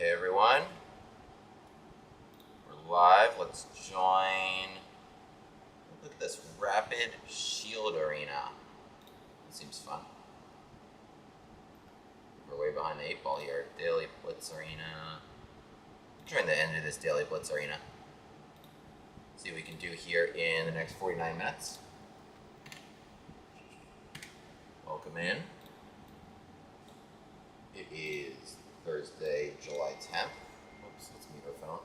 Hey everyone, we're live. Let's join. Look at this rapid shield arena. That seems fun. We're way behind the 8 ball here. Daily Blitz arena. Join the end of this Daily Blitz arena. See what we can do here in the next 49 minutes. Welcome in. It is Thursday, July 10th. Oops, let's mute our phone.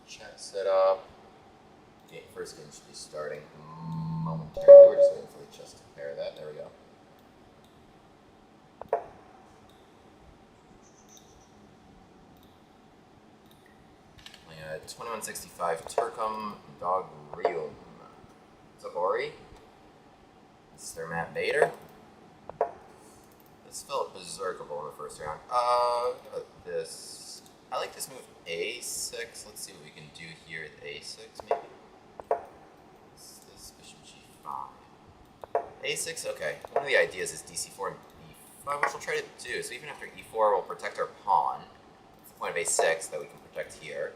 Chat set up. First game should be starting momentarily. We're just waiting for the chest to pair that. There we go. We had 2165 Turcum Dogrium. What's up, Ori? Mr. Matt Bader. This felt berserkable in the first round. This. I like this move A6. Let's see what we can do here at A6, maybe. This bishop G5. A6, okay. One of the ideas is DC4 and B5, which we'll try to do. So even after E4, we'll protect our pawn. That's the point of A6 that we can protect here.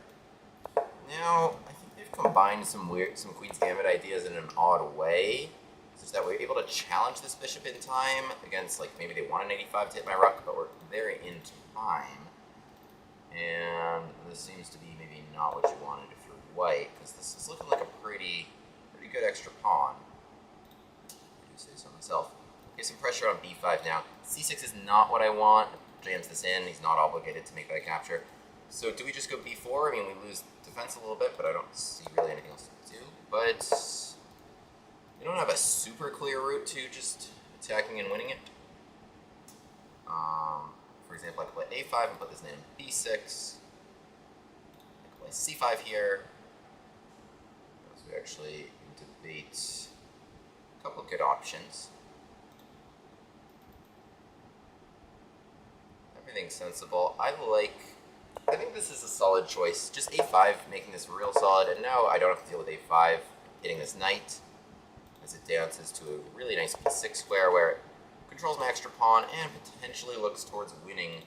Now, I think they've combined some Queen's Gambit ideas in an odd way, such that we're able to challenge this bishop in time against, like, maybe they want an 85 to hit my rook, but we're very in time. And this seems to be maybe not what you wanted if you're white, because this is looking like a pretty good extra pawn. I do say so myself. Okay, some pressure on B5 now. C6 is not what I want. Jams this in. He's not obligated to make that capture. So do we just go B4? I mean, we lose defense a little bit, but I don't see really anything else to do. But we don't have a super clear route to just attacking and winning it. For example, I could play A5 and put this in B6. I could play C5 here. So we actually debate a couple of good options. Everything's sensible. I think this is a solid choice. Just A5, making this real solid, and now I don't have to deal with A5 hitting this knight as it dances to a really nice B6 square where it controls my extra pawn and potentially looks towards winning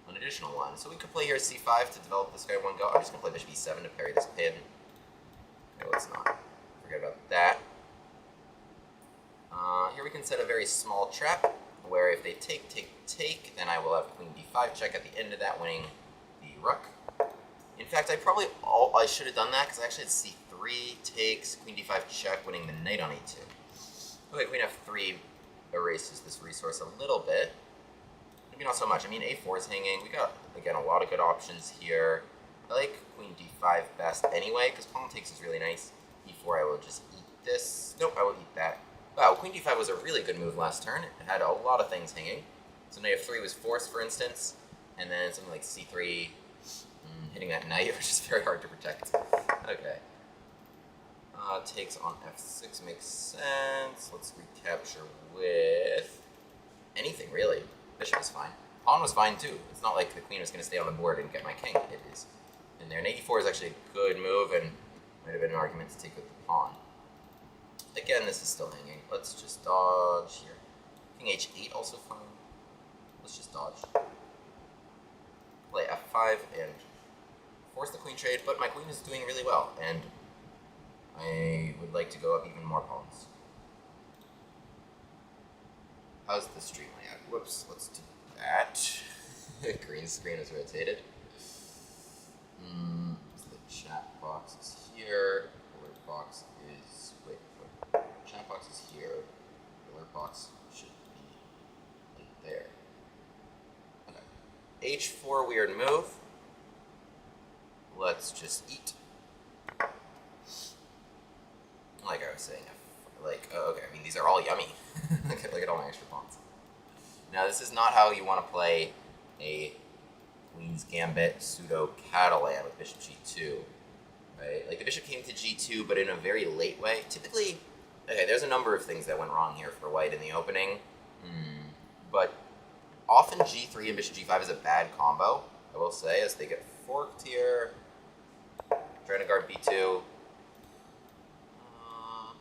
an additional one. So we could play here C5 to develop this guy one go. I'm just going to play bishop E7 to parry this pin. Okay, let's not forget about that. Here we can set a very small trap where if they take, then I will have queen D5 check at the end of that, winning the rook. In fact, I should have done that because I actually had C3 takes, queen D5 check, winning the knight on E2. Okay, queen F3 erases this resource a little bit. Maybe not so much. I mean, A4 is hanging. We got, again, a lot of good options here. I like queen D5 best anyway, because pawn takes is really nice. E4, I will just eat this. Nope, I will eat that. Wow, queen D5 was a really good move last turn. It had a lot of things hanging. So knight F3 was forced, for instance, and then something like C3, hitting that knight, which is very hard to protect. Okay. Takes on F6 makes sense. Let's recapture with anything, really. Bishop is fine. Pawn was fine, too. It's not like the queen was going to stay on the board and get my king. It is in there. And 84 is actually a good move, and might have been an argument to take with the pawn. Again, this is still hanging. Let's just dodge here. King H8 also fine. Let's just dodge. Play F5 and force the queen trade, but my queen is doing really well, and I would like to go up even more pawns. How's the stream layout? Whoops, let's do that. Green screen is rotated. The chat box is here. The alert box is... Wait, chat box is here. The alert box should be right there. Okay. H4, weird move. Let's just eat. Like I was saying, okay, I mean, these are all yummy. Look at all my extra pawns. Now, this is not how you want to play a Queen's Gambit pseudo-Catalan with bishop g2, right? Like, the bishop came to g2, but in a very late way. Typically, okay, there's a number of things that went wrong here for white in the opening, but often g3 and bishop g5 is a bad combo, I will say, as they get forked here. Trying to guard b2.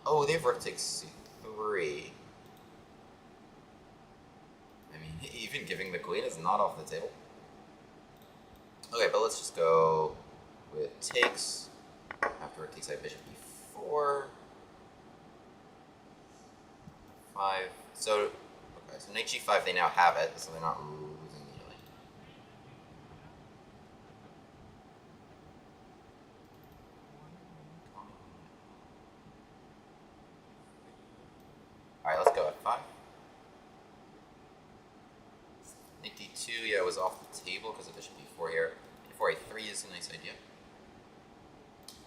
Oh, they have rook takes c3. not off the table. Okay, but let's just go with takes. After it takes, I have bishop b4. 5. So, okay, so knight g5, they now have it, so they're not losing easily. Alright, let's go f5. Knight d2, yeah, was off the table because of bishop b4 here. Before a3 is a nice idea.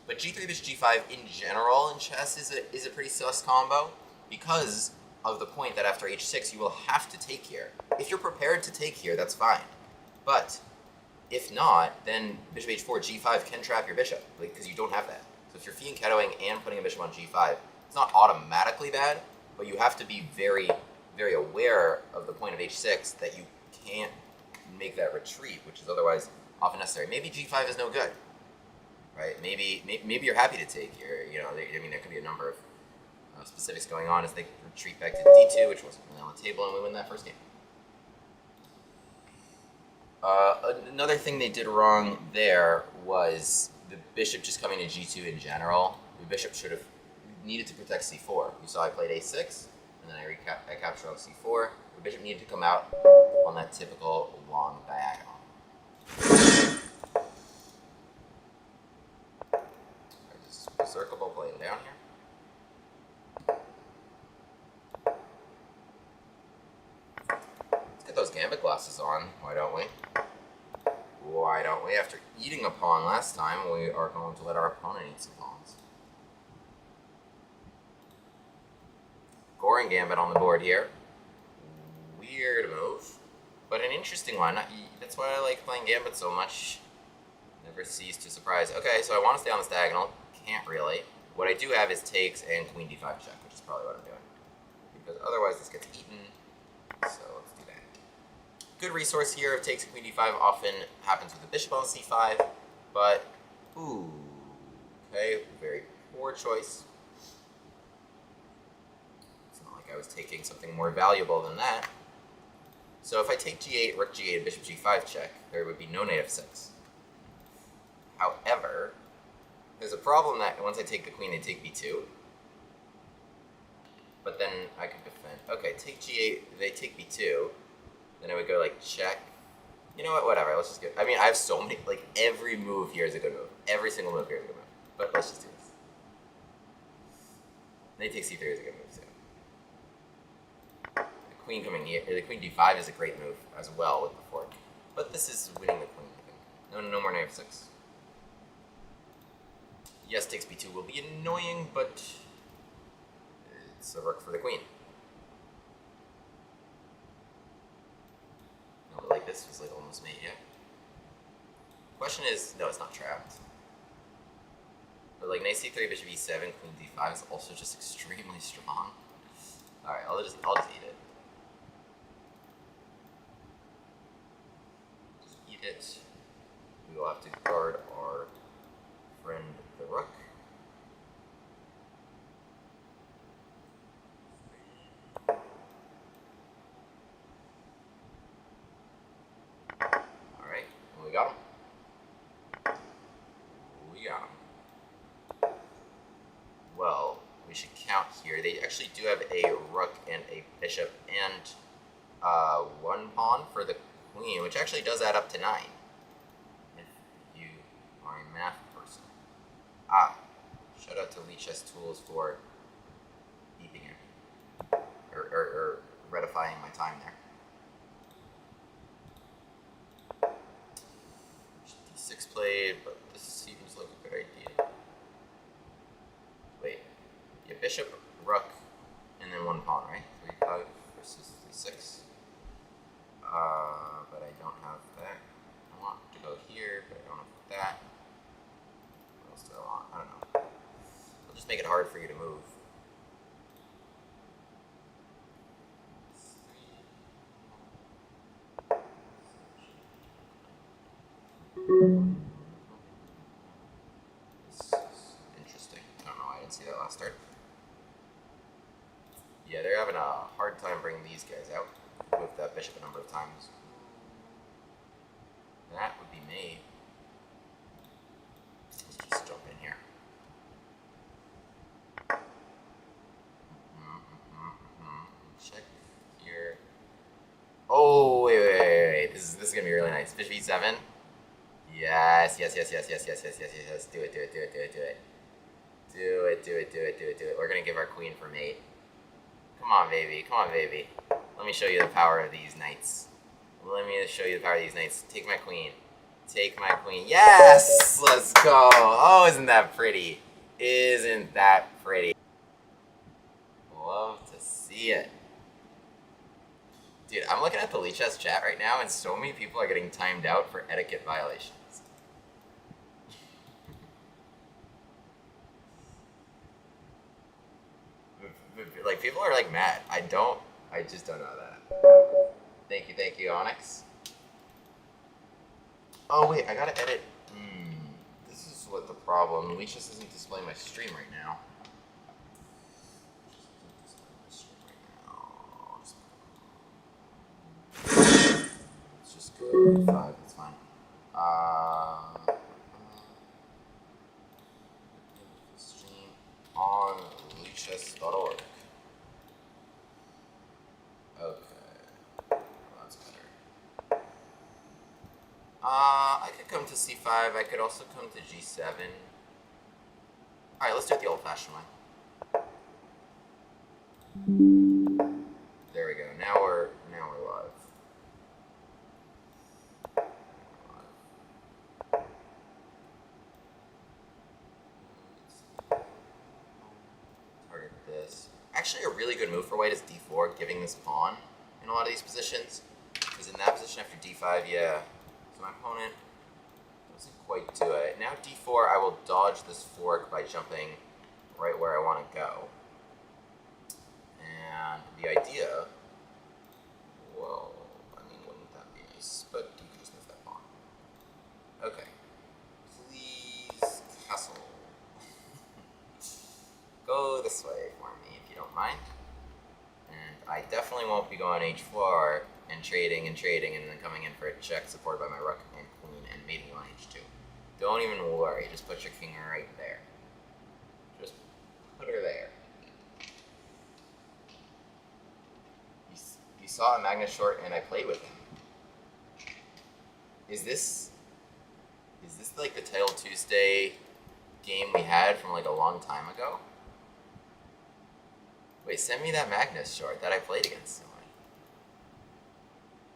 But g3 bishop g5 in general in chess is a pretty sus combo because of the point that after h6 you will have to take here. If you're prepared to take here, that's fine. But if not, then bishop h4, g5 can trap your bishop because you don't have that. So if you're fianchettoing and putting a bishop on g5, it's not automatically bad, but you have to be very, very aware of the point of h6 that you can't make that retreat, which is otherwise often necessary. Maybe g5 is no good, right? Maybe you're happy to take here. You know, I mean, there could be a number of specifics going on as they retreat back to d2, which wasn't really on the table, and we win that first game. Another thing they did wrong there was the bishop just coming to g2 in general. The bishop should have needed to protect c4. You saw I played a6, and then I captured on c4. The bishop needed to come out on that typical long diagonal. Just circle ball playing down here. Let's get those gambit glasses on, why don't we? Why don't we? After eating a pawn last time, we are going to let our opponent eat some pawns. Goring gambit on the board here. Weird move, but an interesting one. That's why I like playing gambit so much. Never cease to surprise. Okay, so I want to stay on this diagonal. Can't really. What I do have is takes and queen d5 check, which is probably what I'm doing. Because otherwise this gets eaten. So let's do that. Good resource here of takes and queen d5 often happens with the bishop on c5, but ooh, okay, very poor choice. It's not like I was taking something more valuable than that. So if I take g8, rook g8, and bishop g5 check, there would be no knight f6. However, there's a problem that once I take the queen, they take b2. But then I could defend. Okay, take g8, they take b2. Then I would go like check. You know what, whatever, let's just get, I mean, I have so many, like every move here is a good move. Every single move here is a good move. But let's just do this. They take c3 is a good move too. The queen coming here, the queen d5 is a great move as well with the fork. But this is winning the queen, I think. No more knight f6. Yes, takes b2 will be annoying, but it's a rook for the queen. No, like this was like almost made, yeah. Question is, no, it's not trapped. But like knight c3, bishop e7, queen d5 is also just extremely strong. All right, I'll just eat it. Just eat it. We will have to guard our friend the rook. Alright, we got him. We got him. Well, we should count here. They actually do have a rook and a bishop and one pawn for the queen, which actually does add up to 9. If you are a math person. Shout out to Lee Chess Tools for beeping here. Or redifying my time there. D6 played, but this seems like a good idea. Wait. Yeah, bishop, rook, and then one pawn, right? 3-5 versus 3-6. But I don't have that. I want to go here, but I don't have that. What else do I want? I don't know. I'll just make it hard for you to move. This is interesting. I don't know why I didn't see that last turn. Yeah, they're having a hard time bringing these guys out with that bishop a number of times. that would be made. Let's just jump in here. Check here. Oh, wait. This is gonna be really nice. Bishop e7. Yes. Do it. Do it. We're gonna give our queen for mate. Come on, baby. Let me show you the power of these knights. Take my queen. Yes! Let's go. Oh, isn't that pretty? Love to see it. Dude, I'm looking at the Lichess chat right now, and so many people are getting timed out for etiquette violations. Like, people are, like, mad. I just don't know that. Thank you, Onyx. Oh, wait, I gotta edit. This is what the problem. Lichess isn't displaying my stream right now. Let's just go to 5, that's fine. Stream on lichess.org. Okay. Well, that's better. I could come to c5. I could also come to g7. Alright, let's do it the old-fashioned way. There we go. Now we're live. Target this. Actually, a really good move for white is d4, giving this pawn in a lot of these positions. Because in that position after d5, yeah. So my opponent doesn't quite do it. Now d4, I will dodge this fork by jumping right where I want to go. And the idea, well, I mean, wouldn't that be nice? But you could just move that pawn. Okay. Please, castle. Go this way for me, if you don't mind. And I definitely won't be going h4 and trading, and then coming in for a check supported by my rook and queen and mating you on h2. Don't even worry, just put your king right there. Just put her there. You saw a Magnus short and I played with him. Is this like the Title Tuesday game we had from like a long time ago? Wait, send me that Magnus short that I played against someone.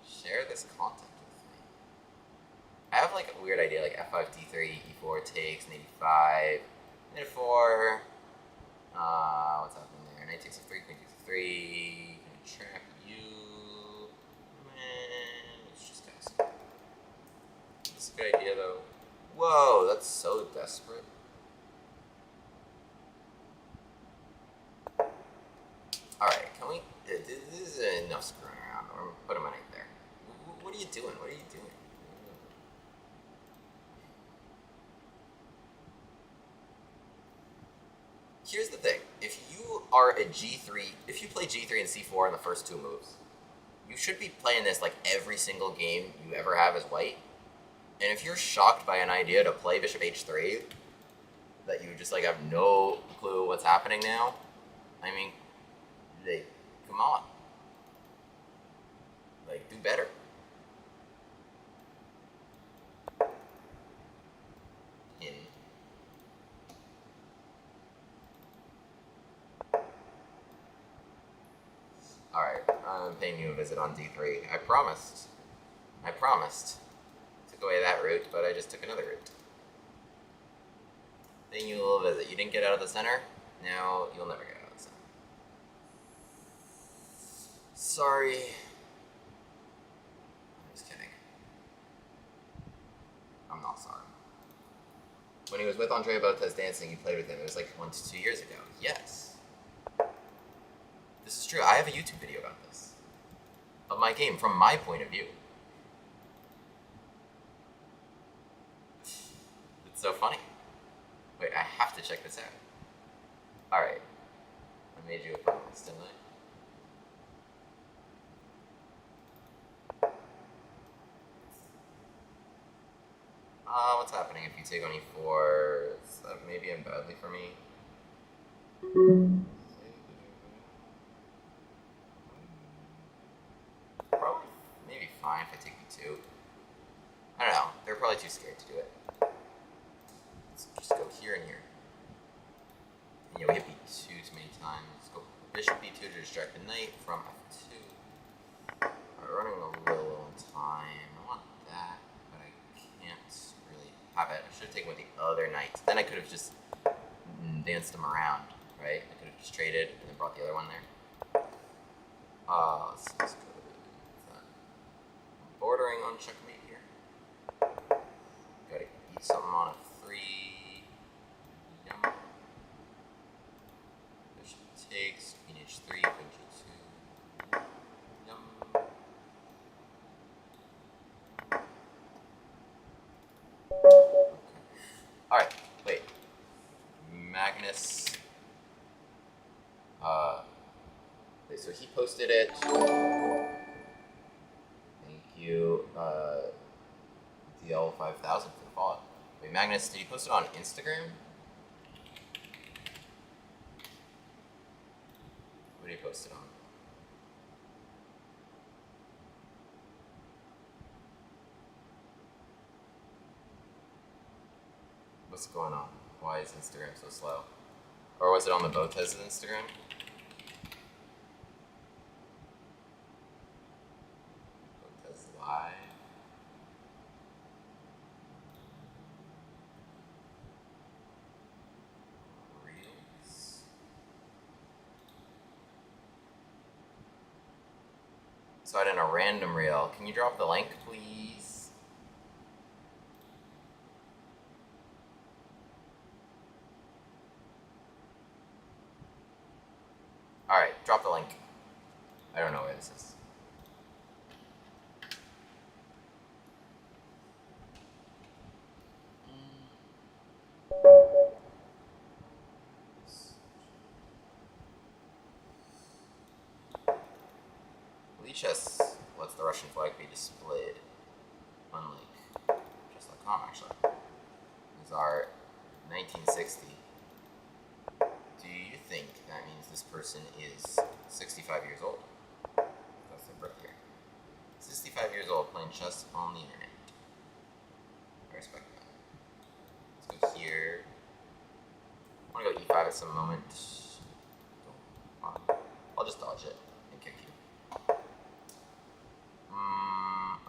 Share this content with me. I have like a weird idea, like f5, d3, e4 takes, and 85, knight 4. What's happening there? Knight takes f3, queen takes f3. Gonna trap you. Man, let's just castle. This is a good idea though. Whoa, that's so desperate. Alright, can we... This is enough screwing around. Or put him right there. What are you doing? Here's the thing. If you are a g3... If you play g3 and c4 in the first two moves, you should be playing this like every single game you ever have as white. And if you're shocked by an idea to play bishop h3, that you just like have no clue what's happening now, I mean... come on. Like, do better. Alright, I'm paying you a visit on d3. I promised. Took away that route, but I just took another route. Paying you a little visit. You didn't get out of the center? Now you'll never get out of the center. Sorry. I'm just kidding. I'm not sorry. When he was with Andrea Botez dancing, you played with him. It was like 1 to 2 years ago. Yes. This is true. I have a YouTube video about this. Of my game, from my point of view. It's so funny. Wait, I have to check this out. Alright. I made you a promise, didn't I? What's happening if you take on e4? Is that maybe end badly for me? Probably, maybe fine if I take e2. I don't know. They're probably too scared to do it. Let's just go here and here. And yeah, we hit b2 too many times. Let's go bishop b2 to distract the knight from f2. We're running a little low on time. I want that, but I can't really have it. I should have taken with the other knight. Then I could have just danced him around, right? I could have just traded and then brought the other one there. Let's go with that. Bordering on checkmate here. Gotta eat something on a 3. Yum. Bishop takes, queen h3, queen g2. Yum. Okay. Alright, wait. Magnus. Wait, so he posted it. Thank you, DL5000 for the follow. Wait, Magnus, did he post it on Instagram? What did he post it on? What's going on? Why is Instagram so slow? Or was it on the Botez's Instagram? Botez Live? Reels? So I did a random reel. Can you drop the link, please? Alright, drop the link. I don't know where this is. Chess lets the Russian flag be displayed, unlike chess.com actually. These are 1960. Do you think that means this person is 65 years old? That's their birth year. 65 years old playing chess on the internet. I respect that. Let's go here. I want to go e5 at some moment. I'll just dodge it and kick you.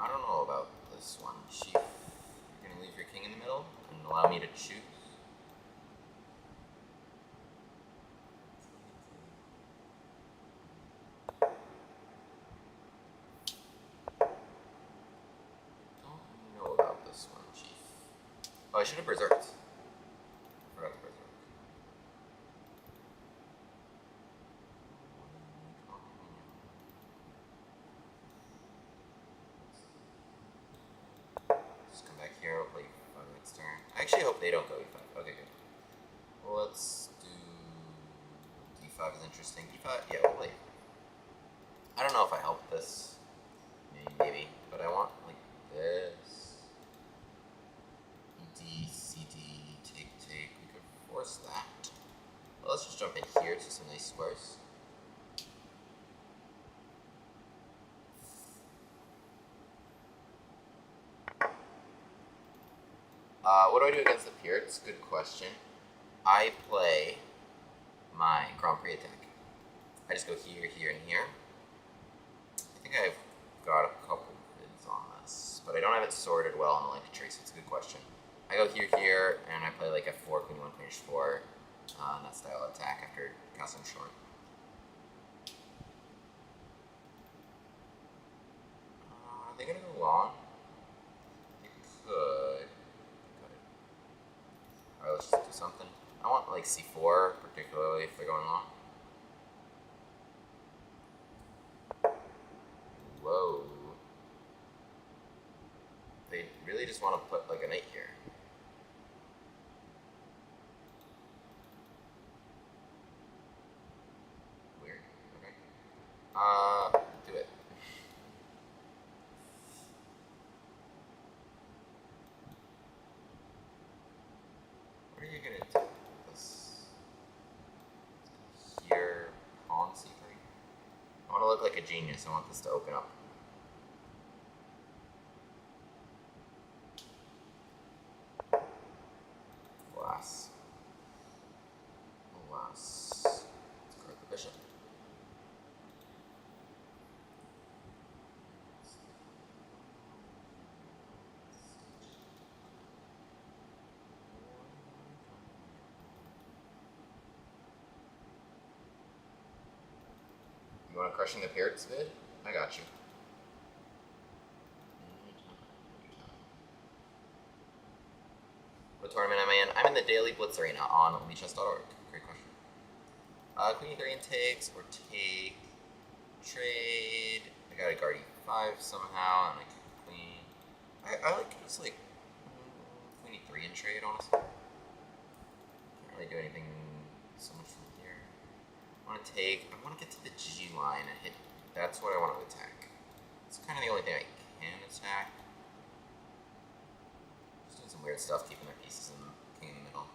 I don't know about this one. Chief, you're gonna leave your king in the middle and allow me to choose. Don't know about this one, Chief. Oh, I should have berserked. I forgot to berserk. Come back here, we'll play e5 next turn. I actually hope they don't go e5. Okay, good. Well, let's do d5 is interesting. d5, yeah, we'll play. I don't know if I help this. Maybe, but I want like this. D, CD, take, take. We could force that. Well, let's just jump in here to some nice squares. What do I do against the Pirates? Good question. I play my Grand Prix attack. I just go here, here, and here. I think I've got a couple vids on this, but I don't have it sorted well on the link tree, so it's a good question. I go here, here, and I play like f4, queen 1, queen h4, and that style attack after castling short. Are they going to go long? They could. Alright, let's just do something. I want like c4, particularly if they're going long. Whoa. They really just want to put like a knight here. Weird. Okay. Do it. to look like a genius. I want this to open up. Alas. Alas. Let's guard the bishop. You want a Crushing the Pirates vid? I got you. What tournament am I in? I'm in the Daily Blitz Arena on elitechess.org. Great question. Queen e3 and takes, or take, trade. I got a guard e5 somehow, and I can queen. I like just like queen e3 and trade, honestly. Can't really do anything so much from here. I want to take. I want to get to the G line and hit. That's what I want to attack. It's kind of the only thing I can attack. Just doing some weird stuff, keeping their pieces in the king in the middle.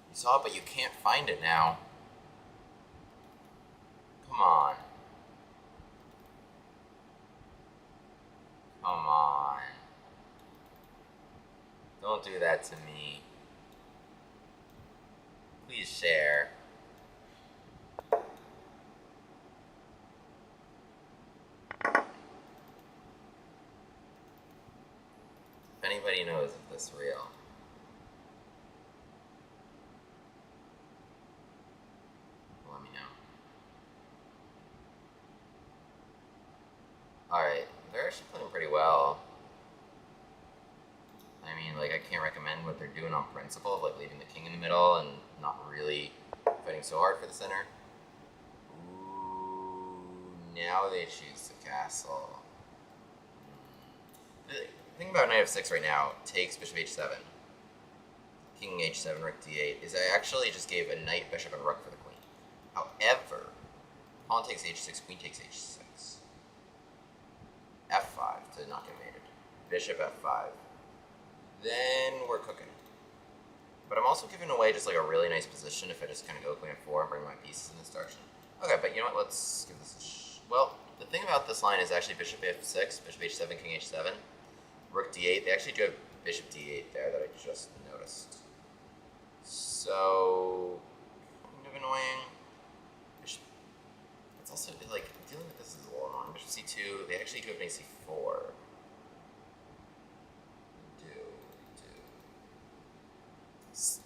You saw it, but you can't find it now. Come on. Come on. Don't do that to me. Please share. If anybody knows if this is real. Let me know. Alright, they're actually playing pretty well. I mean, like, I can't recommend what they're doing on principle, of, like, leaving the king in the middle and not really fighting so hard for the center. Ooh, now they choose the castle. The thing about knight f6 right now, takes bishop h7, king h7, rook d8, is I actually just gave a knight, bishop, and rook for the queen. However, pawn takes h6, queen takes h6. f5 to not get mated. Bishop f5. Then we're cooking. But I'm also giving away just like a really nice position if I just kind of go queen f4 and bring my pieces in this direction. Okay, but you know what? Let's give this a well, the thing about this line is actually bishop f6, bishop h7, king h7, rook d8. They actually do have bishop d8 there that I just noticed. So, kind of annoying. Bishop. It's also like dealing with this is a little annoying. Bishop c2. They actually do have knight c4.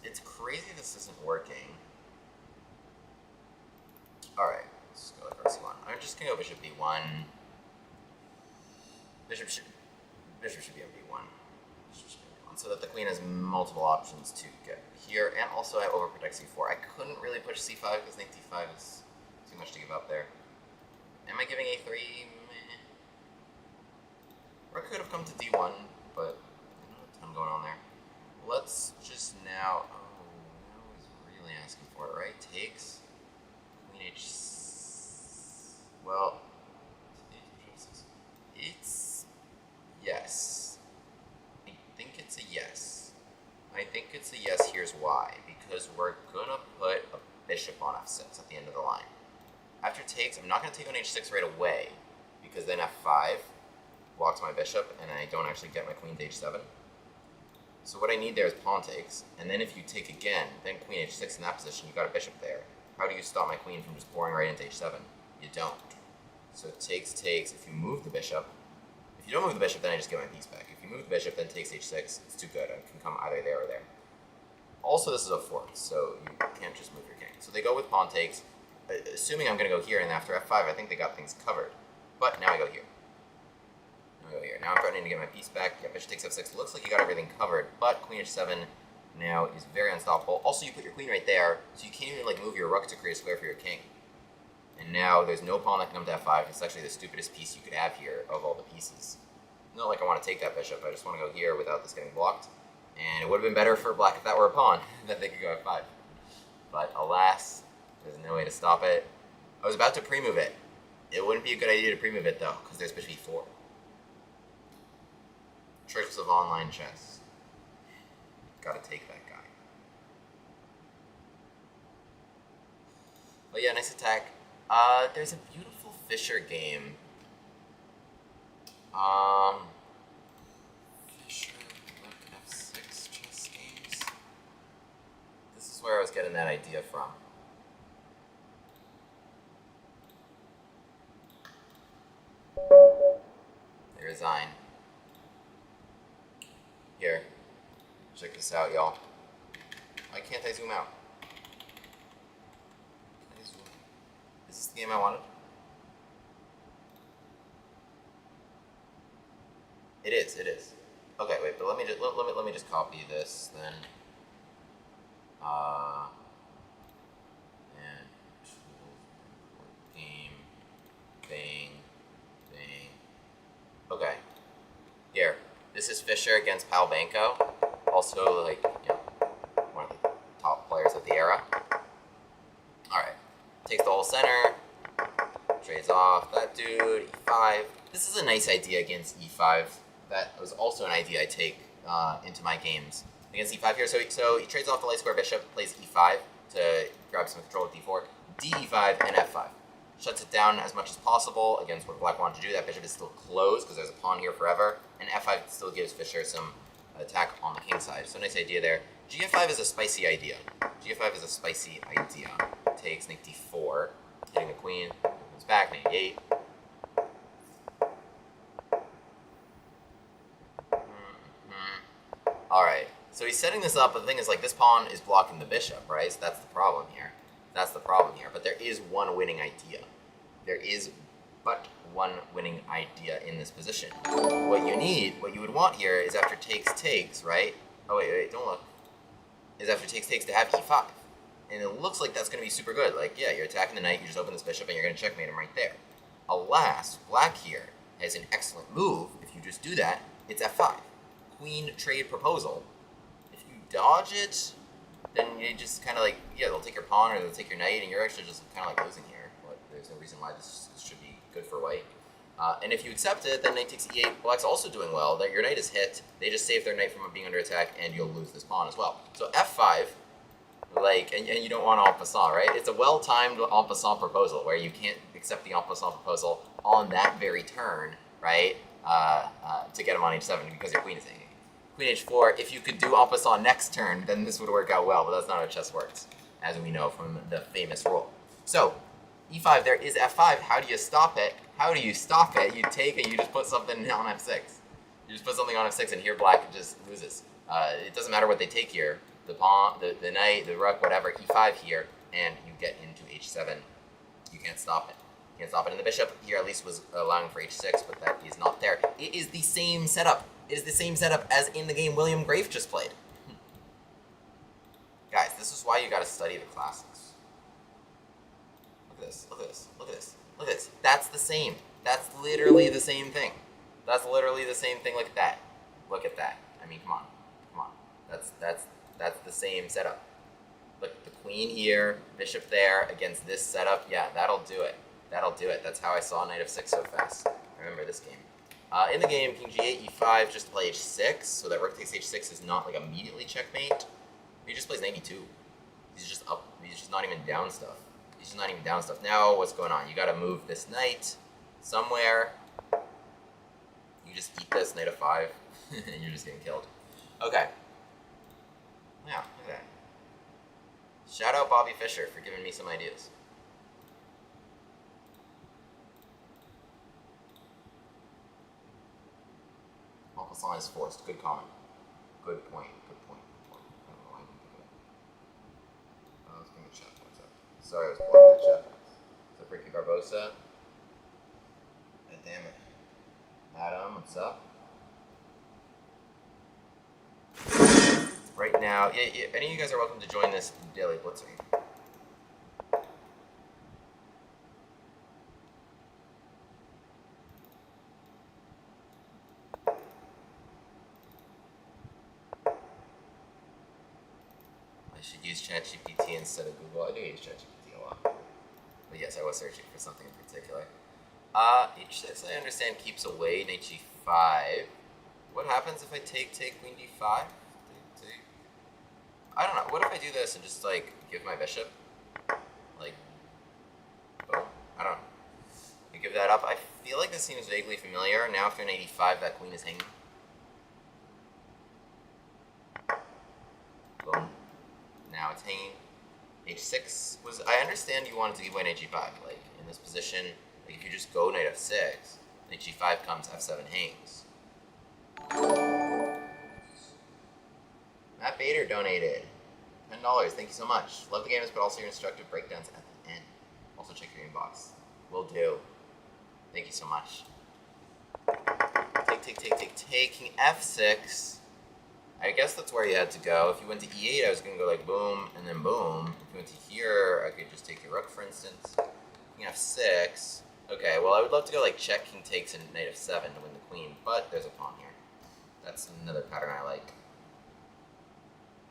It's crazy this isn't working. Alright, let's go with c1. I'm just gonna go bishop b1. Bishop should be on b1. Bishop should be on b1. So that the queen has multiple options to get here. And also I overprotect c4. I couldn't really push c5 because knight d5 is too much to give up there. Am I giving a3? Meh. Or I could have come to d1, but not a ton going on there. Let's just now, now he's really asking for it, right? Takes, queen h, well, it's, yes. I think it's a yes. I think it's a yes, here's why. Because we're gonna put a bishop on f6 at the end of the line. After takes, I'm not gonna take on h6 right away, because then f5 blocks my bishop, and I don't actually get my queen to h7. So what I need there is pawn takes, and then if you take again, then queen h6 in that position, you got a bishop there. How do you stop my queen from just pouring right into h7? You don't. So takes, takes. If you move the bishop, if you don't move the bishop, then I just get my piece back. If you move the bishop, then takes h6, it's too good. I can come either there or there. Also, this is a fourth, so you can't just move your king. So they go with pawn takes, assuming I'm going to go here, and after f5, I think they got things covered. But now I go here. Now I'm threatening to get my piece back. Yeah, bishop takes f6. Looks like you got everything covered, but queen h7 now is very unstoppable. Also, you put your queen right there, so you can't even like move your rook to create a square for your king. And now there's no pawn that can come to f5. It's actually the stupidest piece you could have here of all the pieces. Not like I want to take that bishop. I just want to go here without this getting blocked. And it would have been better for black if that were a pawn, that they could go f5. But alas, there's no way to stop it. I was about to pre-move it. It wouldn't be a good idea to pre-move it though, because there's bishop e4. Tricks of online chess. Gotta take that guy. But yeah, nice attack. There's a beautiful Fischer game. Fischer, F6 chess games. This is where I was getting that idea from. They resign. Here, check this out, y'all. Why can't I zoom out? Can I zoom? Is this the game I wanted? It is. It is. Okay, wait, but let me just copy this then. And game, bang, bang. Okay. Here, this is Fischer against Palbanco. Also, like, you know, one of the top players of the era. All right, takes the whole center. Trades off that dude. E5. This is a nice idea against E5. That was also an idea I take into my games against E5 here. So he trades off the light square bishop, plays E5 to grab some control with D4, D5, and F5. Shuts it down as much as possible against what black wanted to do. That bishop is still closed because there's a pawn here forever, and F5 still gives Fischer some attack on the king side. So nice idea there. G5 is a spicy idea. G5 is a spicy idea. Takes knight D4, hitting the queen, comes back, knight E8. Alright, so he's setting this up, but the thing is, like, this pawn is blocking the bishop, right? So that's the problem here. That's the problem here. But there is one winning idea. There is but one winning idea in this position. What you would want here is after takes, right? Oh, wait, don't look. Is after takes to have E5. And it looks like that's going to be super good. Like, yeah, you're attacking the knight, you just open this bishop, and you're going to checkmate him right there. Alas, black here has an excellent move. If you just do that, it's F5. Queen trade proposal. If you dodge it, then you just kind of like, yeah, they'll take your pawn or they'll take your knight, and you're actually just kind of like losing here. But there's no reason why this should be good for white. And if you accept it, then knight takes e8. Black's also doing well. That your knight is hit. They just save their knight from being under attack, and you'll lose this pawn as well. So f5, like, and you don't want en passant, right? It's a well-timed en passant proposal where you can't accept the en passant proposal on that very turn, right? To get him on h7 because your queen is hanging. Queen h4, if you could do en passant next turn, then this would work out well, but that's not how chess works, as we know from the famous rule. So, e5, there is f5. How do you stop it? How do you stop it? You take and you just put something on f6. You just put something on f6, and here black just loses. It doesn't matter what they take here. The pawn, the knight, the rook, whatever, e5 here, and you get into h7. You can't stop it. You can't stop it. And the bishop here at least was allowing for h6, but that is not there. It is the same setup. It is the same setup as in the game William Grafe just played. Guys, this is why you gotta study the classics. Look at this, look at this, look at this, look at this. That's the same. That's literally the same thing. That's literally the same thing. Look at that. Look at that. I mean, come on. Come on. That's the same setup. Look, the queen here, bishop there, against this setup. Yeah, that'll do it. That'll do it. That's how I saw knight f6 so fast. I remember this game. In the game, king g8, e5, just play h6, so that rook takes h6 is not like immediately checkmate. He just plays 92. He's just up. He's just not even down stuff. He's just not even down stuff. Now, what's going on? You gotta move this knight somewhere. You just eat this, knight f5, and you're just getting killed. Okay. Yeah, look at that. Shout out Bobby Fischer for giving me some ideas. Alpha is forced. Good comment. Good point. Good point. Good point. I don't know why I didn't pick it up. Let's bring the chat points up. Sorry, I was blocking the chat. So Ricky Barbosa. Damn it. Adam, what's up? Right now, yeah, any of you guys are welcome to join this daily blitzing. I should use ChatGPT instead of Google. I do use ChatGPT a lot. But yes, I was searching for something in particular. H6 I understand keeps away knight G5. What happens if I take queen D5? I don't know. What if I do this and just like give my bishop? Like, boom. I don't know. I give that up. I feel like this seems vaguely familiar. Now after an 85, that queen is hanging. Boom. Now it's hanging. H6 was. I understand you wanted to give away knight G5. Like in this position, like if you just go knight F6, knight G5 comes, F7 hangs. Matt Bader donated $10. Thank you so much. Love the games, but also your instructive breakdowns at the end. Also check your inbox. Will do. Thank you so much. Take. King F6. I guess that's where you had to go. If you went to E8, I was going to go like boom, and then boom. If you went to here, I could just take your rook, for instance. King F6. Okay, well, I would love to go like check, king takes, and knight F7 to win the queen, but there's a pawn here. That's another pattern I like.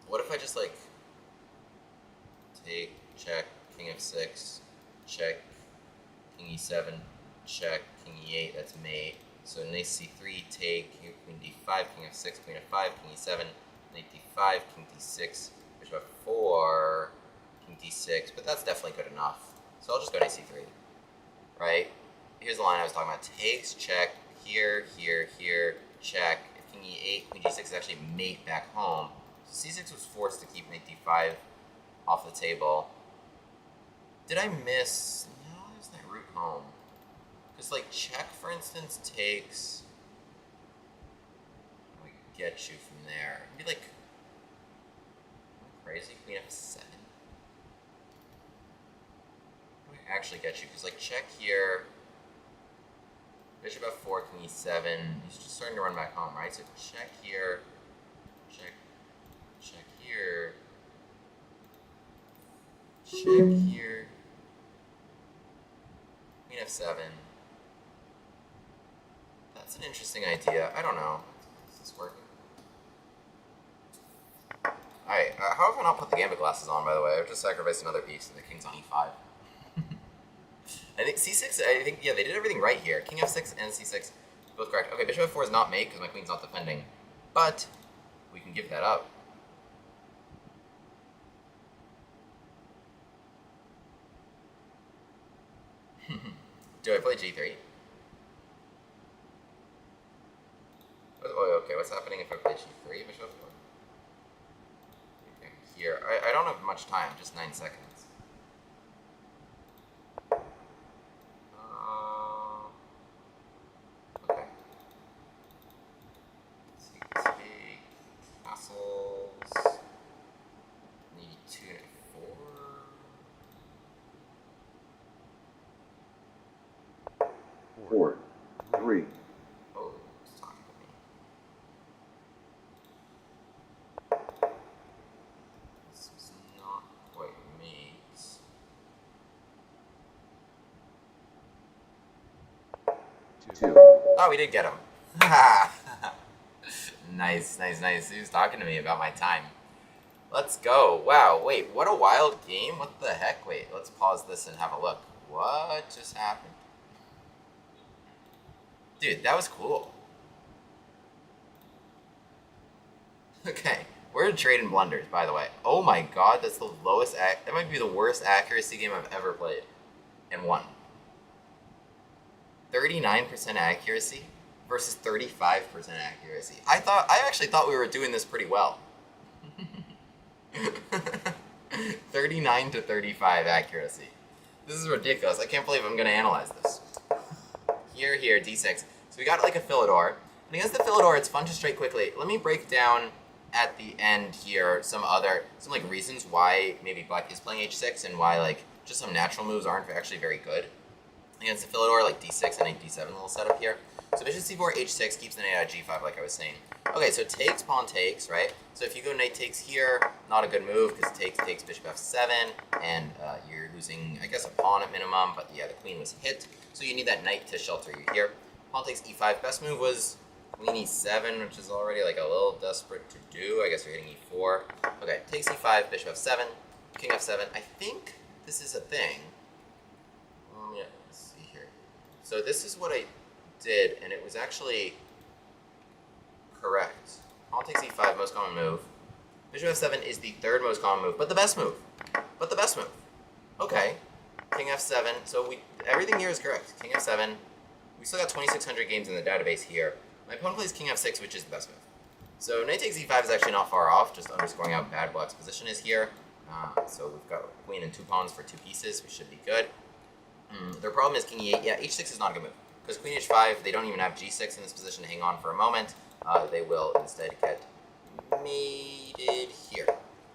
What if I just like take, check, king F6, check, king E7, check, king E8, that's mate. So knight C3, take, queen D5, king F6, queen F5, king E7, knight D5, king D6, bishop F4, king D6, but that's definitely good enough. So I'll just go knight C3, right? Here's the line I was talking about. Takes, check, here, check. If king E8, queen G6 is actually mate back home. So C6 was forced to keep knight D5 off the table. Did I miss? No, there's that root home. Because like check, for instance, takes. We get you from there. It'd be like crazy. Queen F7. We actually get you because like check here. Bishop F4, king E7. He's just starting to run back home, right? So check here. Check here. Check here. Queen F7. That's an interesting idea. I don't know. Is this working? Alright, how have I not put the Gambit glasses on, by the way? I've just sacrificed another piece and the king's on E5. I think C6, yeah, they did everything right here. King F6 and C6, both correct. Okay, bishop F4 is not mate because my queen's not defending. But we can give that up. Do I play G3? Oh, okay, what's happening if I play G3, bishop F4? Okay, here, I don't have much time, just 9 seconds. Okay. Take castles. Need 2 and 4. 4, 3. Oh, it's talking to me. This is not quite mate. 2. Oh, we did get him. Nice. He was talking to me about my time. Let's go. Wow, wait, what a wild game. What the heck? Wait, let's pause this and have a look. What just happened? Dude, that was cool. Okay, we're trading blunders, by the way. Oh my god, that's the lowest that might be the worst accuracy game I've ever played. And won. 39% accuracy versus 35% accuracy. I actually thought we were doing this pretty well. 39 to 35 accuracy. This is ridiculous. I can't believe I'm gonna analyze this. Here, D6. So we got like a Philidor. And against the Philidor, it's fun to straight quickly. Let me break down at the end here some like reasons why maybe black is playing H6 and why like just some natural moves aren't actually very good. Against the Philidor, like D6 and knight D7 little setup here. So bishop C4, H6 keeps the knight at G5 like I was saying. Okay, so takes, pawn takes, right? So if you go knight takes here, not a good move because takes bishop F7, and you're losing, I guess, a pawn at minimum, but yeah, the queen was hit. So you need that knight to shelter you here. Pawn takes E5. Best move was queen E7, which is already like a little desperate to do. I guess you're hitting E4. Okay, takes E5, bishop F7, king F7. I think this is a thing. Yeah, let's see here. So this is what I did, and it was actually correct. Pawn takes e5, most common move. Bishop f7 is the third most common move, but the best move. Okay. King f7. So everything here is correct. King f7. We still got 2,600 games in the database here. My opponent plays king f6, which is the best move. So knight takes e5 is actually not far off, just underscoring how bad black's position is here. So we've got queen and 2 pawns for 2 pieces, which should be good. Their problem is king e8. Yeah, h6 is not a good move. Because queen h5, they don't even have g6 in this position to hang on for a moment. They will instead get mated here,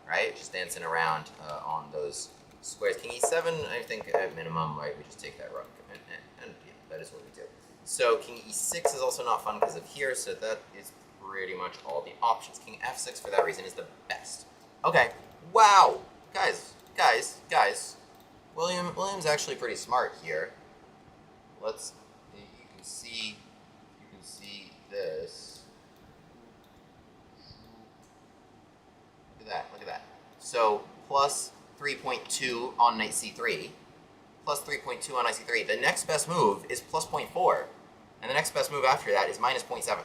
right? Just dancing around on those squares. King e7, I think at minimum, right, we just take that rook. And yeah, that is what we do. So king e6 is also not fun because of here, so that is pretty much all the options. King f6 for that reason is the best. Okay, wow! Guys. William's actually pretty smart here. You can see this. Look at that. So plus 3.2 on knight c3, plus 3.2 on knight c3. The next best move is plus 0.4, and the next best move after that is minus 0.7.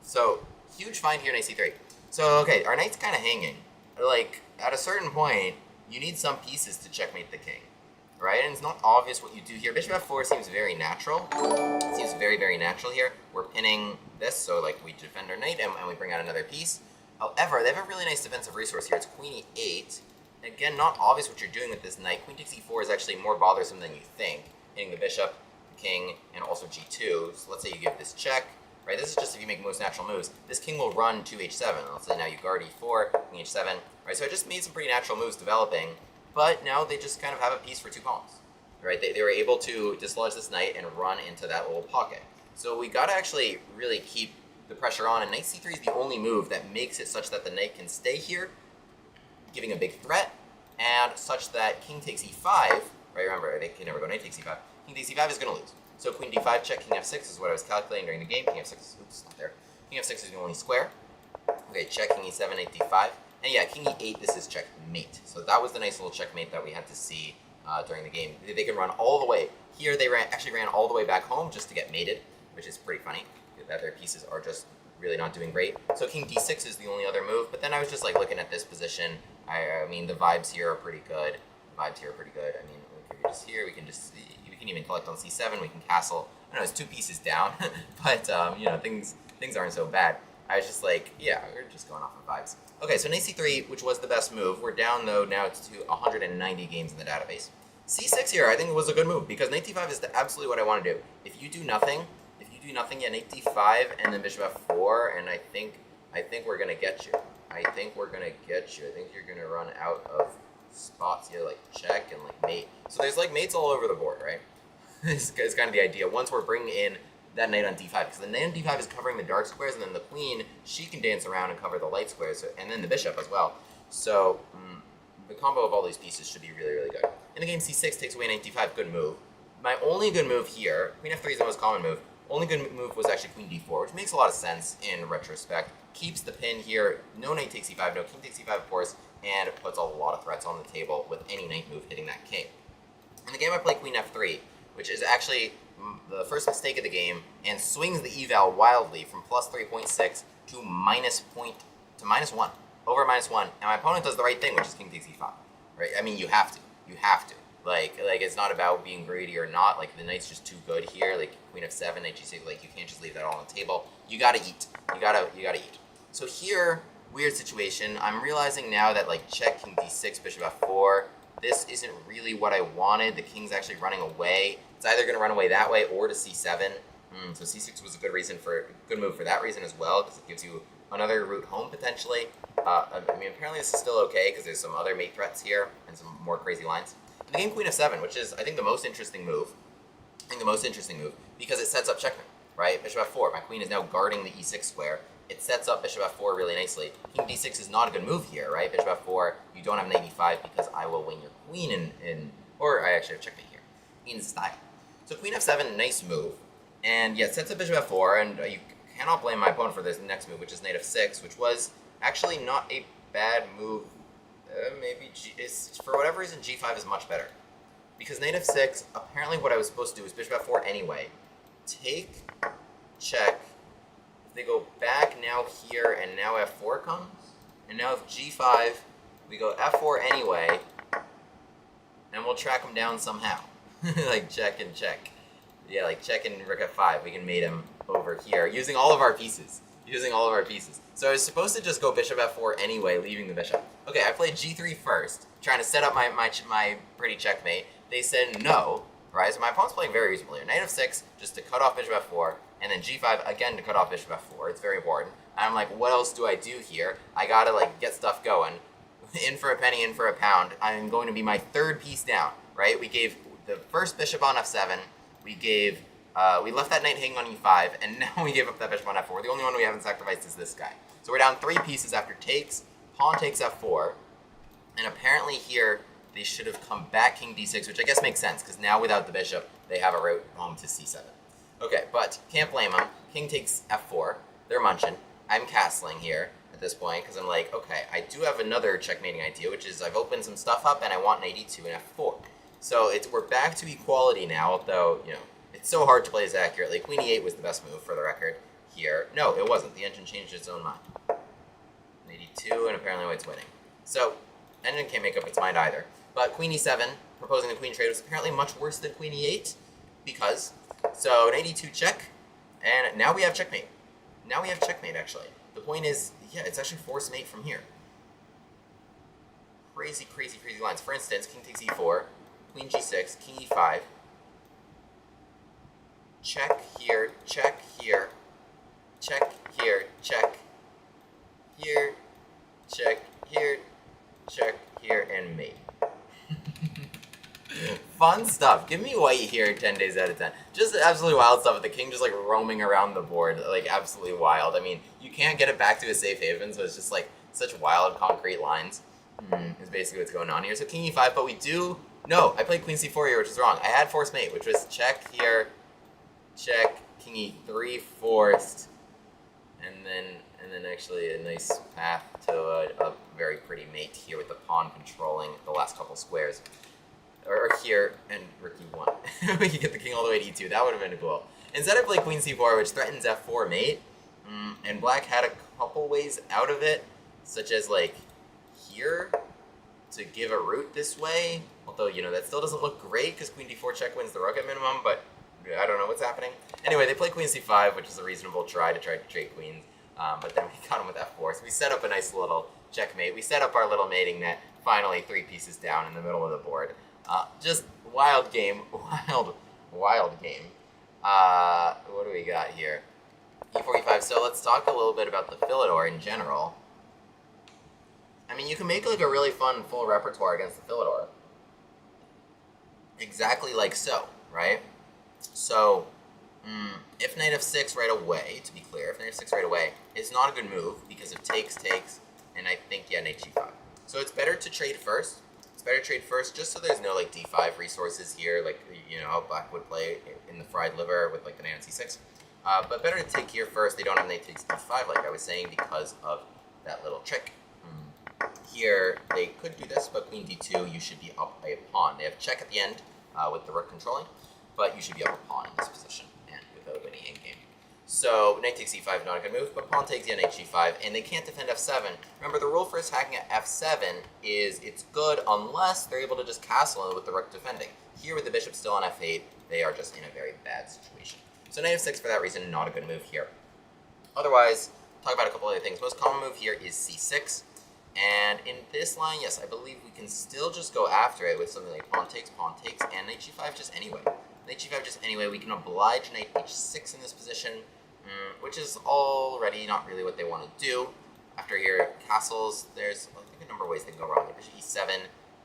So huge find here, knight c3. So okay, our knight's kind of hanging. Like at a certain point, you need some pieces to checkmate the king, right? And it's not obvious what you do here. Bishop f4 seems very natural. It seems very, very natural here. We're pinning this, so like we defend our knight and we bring out another piece. However, they have a really nice defensive resource here. It's queen e8. Again, not obvious what you're doing with this knight. Queen takes e4 is actually more bothersome than you think, hitting the bishop, the king, and also g2. So let's say you give this check, right? This is just if you make most natural moves. This king will run to h7. Let's say now you guard e4, king h7, right? So I just made some pretty natural moves developing, but now they just kind of have a piece for 2 pawns, right? They were able to dislodge this knight and run into that little pocket. So we got to actually really keep the pressure on, and knight c3 is the only move that makes it such that the knight can stay here, giving a big threat, and such that king takes e5, right? Remember, they can never go knight takes e5. King takes e5 is going to lose. So queen d5 check, king f6 is what I was calculating during the game. King f6 is, oops, not there. King f6 is the only square. Okay, check, king e7, knight d5. And yeah, king e8, this is checkmate. So that was the nice little checkmate that we had to see during the game. They can run all the way. Here they actually ran all the way back home just to get mated, which is pretty funny. That their pieces are just really not doing great. So king d6 is the only other move, but then I was just like looking at this position. I mean, the vibes here are pretty good. I mean, we can just here, we can even collect on c7, we can castle. I know it's 2 pieces down, but you know, things aren't so bad. I was just like, yeah, we're just going off of vibes. Okay, so knight c3, which was the best move. We're down though now to 190 games in the database. c6 here, I think was a good move because knight d5 is absolutely what I want to do. If you do nothing, yeah, knight d5 and then bishop f4, and I think we're gonna get you. I think you're gonna run out of spots here, like check and like mate. So there's like mates all over the board, right? It's kind of the idea. Once we're bringing in that knight on d5, because the knight on d5 is covering the dark squares, and then the queen, she can dance around and cover the light squares, and then the bishop as well. So the combo of all these pieces should be really, really good. In the game, c6 takes away knight d5, good move. My only good move here, queen f3 is the most common move. Only good move was actually queen d4, which makes a lot of sense in retrospect. Keeps the pin here, no knight takes e5, no king takes e5, of course, and puts a lot of threats on the table with any knight move hitting that king. In the game, I play queen f3, which is actually the first mistake of the game, and swings the eval wildly from plus 3.6 to minus 1, over -1. And my opponent does the right thing, which is king takes e5, right? I mean, you have to. Like it's not about being greedy or not. Like the knight's just too good here. Like queen f7, knight g6. Like you can't just leave that all on the table. You gotta eat. You gotta eat. So here, weird situation. I'm realizing now that like check king d6, bishop f4. This isn't really what I wanted. The king's actually running away. It's either gonna run away that way or to c7. So c6 was a good move for that reason as well, because it gives you another route home potentially. I mean, apparently this is still okay because there's some other mate threats here and some more crazy lines. In the game, queen f7, which is, I think, the most interesting move. Because it sets up checkmate, right? Bishop f4. My queen is now guarding the e6 square. It sets up bishop f4 really nicely. King d6 is not a good move here, right? Bishop f4, you don't have knight e5 because I will win your queen or I actually have checkmate here, in style. So queen f7, nice move. And yeah, it sets up bishop f4, and you cannot blame my opponent for this next move, which is knight f6, which was actually not a bad move. Maybe for whatever reason, g5 is much better. because knight f6, apparently what I was supposed to do was bishop f4 anyway. Take, check. If they go back now here, and now f4 comes, and now if g5, we go f4 anyway, and we'll track him down somehow. Like check and check. Yeah, like check and rook f5, we can mate him over here, using all of our pieces. So I was supposed to just go bishop f4 anyway, leaving the bishop. Okay, I played g3 first, trying to set up my pretty checkmate. They said no, right? So my opponent's playing very reasonably. Knight f6, just to cut off bishop f4, and then g5 again to cut off bishop f4. It's very important. And I'm like, what else do I do here? I gotta like get stuff going. In for a penny, in for a pound. I'm going to be my third piece down, right? We gave the first bishop on f7. We gave, we left that knight hanging on e5, and now we gave up that bishop on f4. The only one we haven't sacrificed is this guy. So we're down 3 pieces after takes. Pawn takes f4, and apparently here they should have come back king d6, which I guess makes sense, because now without the bishop, they have a route home to c7. Okay, but can't blame them. King takes f4. They're munching. I'm castling here at this point, because I'm like, okay, I do have another checkmating idea, which is I've opened some stuff up, and I want knight e2 and f4. So we're back to equality now, although, you know, it's so hard to play this accurately. Queen e8 was the best move, for the record, here. No, it wasn't. The engine changed its own mind. Knight e2, and apparently white's winning. So, engine can't make up its mind either. But queen e7, proposing the queen trade, was apparently much worse than queen e8, because, so knight e2 check, and now we have checkmate. Now we have checkmate, actually. The point is, yeah, it's actually forced mate from here. Crazy, crazy, crazy lines. For instance, king takes e4, queen g6, king e5, check here, check here, check here, check here, check here, check here, and mate. Fun stuff. Give me white here 10 days out of 10. Just absolutely wild stuff with the king just like roaming around the board, like absolutely wild. I mean, you can't get it back to a safe haven, so it's just like such wild concrete lines. Is basically what's going on here. So king e5, but we do... No, I played queen c4 here, which is wrong. I had forced mate, which was check here, check, king e3 forced, and then actually a nice path to a very pretty mate here with the pawn controlling the last couple squares. Or here, and rook e1. We could get the king all the way to e2. That would have been cool. Instead I played queen c4, which threatens f4 mate, and black had a couple ways out of it, such as like here to give a route this way. Although, you know, that still doesn't look great because queen d4 check wins the rook at minimum, but I don't know what's happening. Anyway, they play queen c5, which is a reasonable try to trade queens, but then we got him with f4. So we set up a nice little checkmate. We set up our little mating net, finally 3 pieces down in the middle of the board. Just wild game, wild game. What do we got here? e4, e5. So let's talk a little bit about the Philidor in general. I mean, you can make like a really fun full repertoire against the Philidor. Exactly like so, right? So, if knight f6 right away, to be clear, if knight f6 right away, it's not a good move because of takes, and I think, yeah, knight g5. So it's better to trade first. It's better to trade first just so there's no like d5 resources here, like, you know, how black would play in the fried liver with like the knight on c6. But better to take here first. They don't have knight takes d5 like I was saying because of that little trick. Here, they could do this, but queen d2, you should be up by a pawn. They have check at the end with the rook controlling, but you should be up a pawn in this position and without winning endgame. So knight takes e5, not a good move, but pawn takes knight g5, and they can't defend f7. Remember, the rule for attacking at f7 is it's good unless they're able to just castle with the rook defending. Here, with the bishop still on f8, they are just in a very bad situation. So knight f6, for that reason, not a good move here. Otherwise, talk about a couple other things. Most common move here is c6. And in this line, yes, I believe we can still just go after it with something like pawn takes, and knight g5 just anyway. Knight g5 just anyway. We can oblige knight h6 in this position, which is already not really what they want to do. After here, castles, there's I think a number of ways they can go wrong. Bishop e7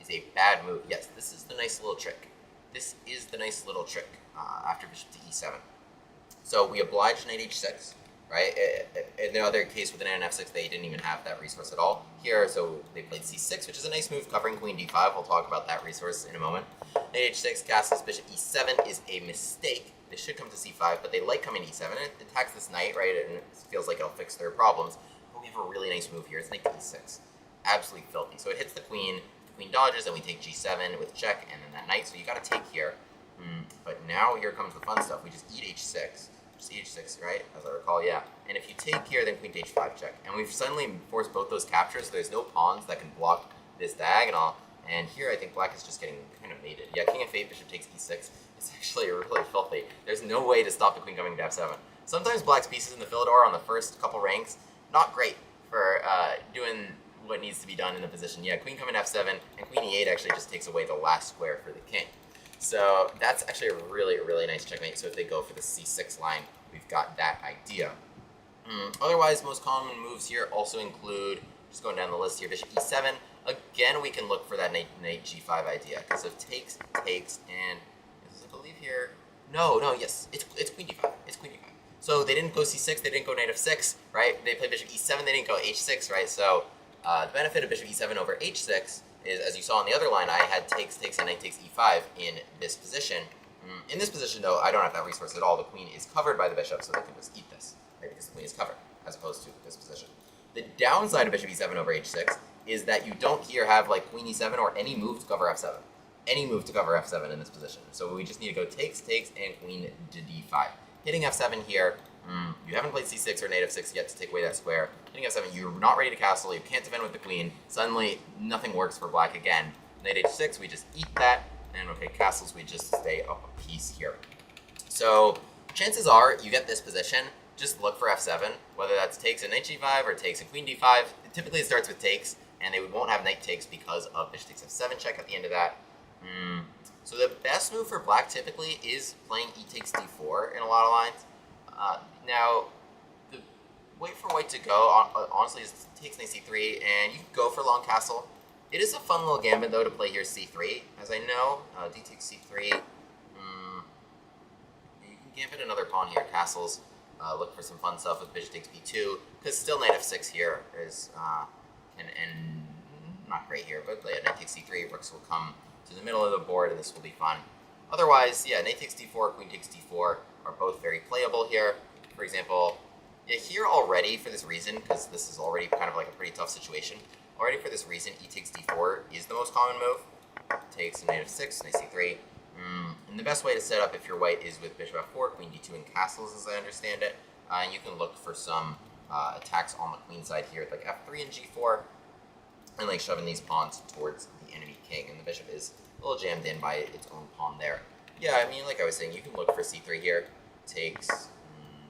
is a bad move. Yes, this is the nice little trick. This is the nice little trick after bishop to e7. So we oblige knight h6. Right? In the other case with the knight on f6, they didn't even have that resource at all. Here, so they played c6, which is a nice move covering queen d5. We'll talk about that resource in a moment. Knight h6, castles, bishop e7 is a mistake. They should come to c5, but they like coming to e7. It attacks this knight, right? And it feels like it'll fix their problems. But we have a really nice move here. It's knight e6. Absolutely filthy. So it hits the queen queen dodges, and we take g7 with check, and then that knight. So you got to take here. But now here comes the fun stuff. We just eat h6. Just h6, right? As I recall, yeah. And if you take here, then queen to h5 check. And we've suddenly forced both those captures, so there's no pawns that can block this diagonal. And here I think black is just getting kind of mated. Yeah, king f8, bishop takes e6. It's actually really filthy. There's no way to stop the queen coming to f7. Sometimes black's pieces in the Philidor on the first couple ranks, not great for doing what needs to be done in the position. Yeah, queen coming to f7, and queen e8 actually just takes away the last square for the king. So that's actually a really, really nice checkmate. So if they go for the c6 line, we've got that idea. Otherwise, most common moves here also include, just going down the list here, bishop e7. Again, we can look for that knight g5 idea, because if takes, and I believe here, yes, it's queen d5, it's queen d5. So they didn't go c6, they didn't go knight f6, right? They played bishop e7, they didn't go h6, right? So the benefit of bishop e7 over h6 is, as you saw on the other line, I had takes, and knight takes e5 in this position. In this position, though, I don't have that resource at all. The queen is covered by the bishop, so they can just eat this, right? Because the queen is covered, as opposed to this position. The downside of bishop e7 over h6 is that you don't here have like queen e7 or any move to cover f7. Any move to cover f7 in this position. So we just need to go takes, and queen to d5. Hitting f7 here, you haven't played c6 or knight f6 yet to take away that square. Hitting f7, you're not ready to castle, you can't defend with the queen. Suddenly, nothing works for black again. Knight h6, we just eat that. And okay, castles, we just stay up a piece here. So chances are you get this position, just look for f7, whether that's takes and knight g5 or takes and queen d5. Typically it starts with takes, and they won't have knight takes because of bishop takes f7 check at the end of that. So the best move for black typically is playing e takes d4 in a lot of lines. Now, the way for white to go, honestly, is takes knight c3, and you can go for long castle. It is a fun little gambit, though, to play here c3. As I know, d takes c3. You can gambit another pawn here, castles. Look for some fun stuff with bishop takes b2, because still knight f6 here is and not great here, but knight takes c3, rooks will come to the middle of the board, and this will be fun. Otherwise, yeah, knight takes d4, queen takes d4 are both very playable here. For example, yeah, here already for this reason, because this is already kind of like a pretty tough situation. Already for this reason, e takes d4 is the most common move. Takes knight f6, knight c3. And the best way to set up if you're white is with bishop f4, queen d2, and castles, as I understand it. And you can look for some attacks on the queen side here, like f3 and g4, and like shoving these pawns towards the enemy king. And the bishop is a little jammed in by its own pawn there. Yeah, I mean, like I was saying, you can look for c3 here. Takes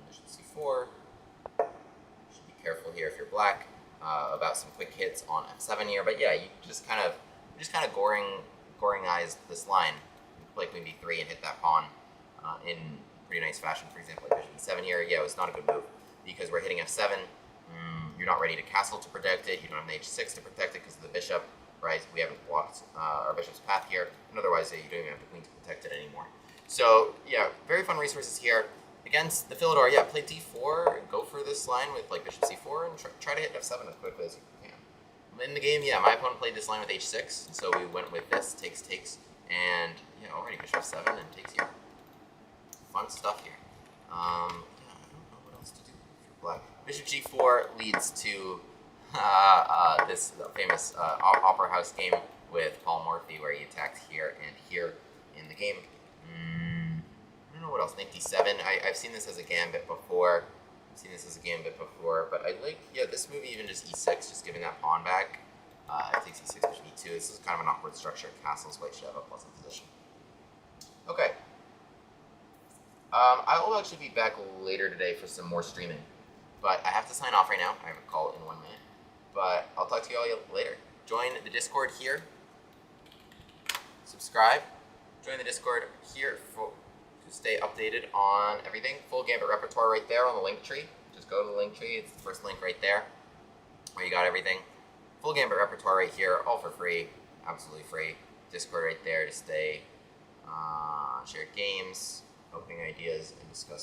bishop c4. Should be careful here if you're black about some quick hits on f7 here. But yeah, you just kind of goring eyes this line. Play queen b3 and hit that pawn in pretty nice fashion. For example, like bishop e7 here. Yeah, it's not a good move because we're hitting f7. You're not ready to castle to protect it. You don't have an h6 to protect it because of the bishop, right? We haven't blocked our bishop's path here. And otherwise, you don't even have the queen to protect it anymore. So, yeah, very fun resources here. Against the Philidor, yeah, play d4, go for this line with like bishop c4, and try to hit f7 as quickly as you can. In the game, yeah, my opponent played this line with h6, so we went with this, takes, and yeah, already bishop f7 and takes here. Fun stuff here. Yeah, I don't know what else to do if you're black. Bishop g4 leads to this famous Opera House game with Paul Morphy, where he attacked here and here in the game. I don't know what else. Knight d7. I've seen this as a gambit before. But I like, yeah, this move even just e6, just giving that pawn back. It takes e6, bishop e2. This is kind of an awkward structure. Castles, white should have a pleasant position. Okay. I will actually be back later today for some more streaming. But I have to sign off right now. I have a call in 1 minute. But I'll talk to you all later. Join the Discord here. Subscribe. Join the Discord here to stay updated on everything. Full Gambit repertoire right there on the link tree. Just go to the link tree. It's the first link right there where you got everything. Full Gambit repertoire right here, all for free. Absolutely free. Discord right there to stay. Share games, opening ideas, and discuss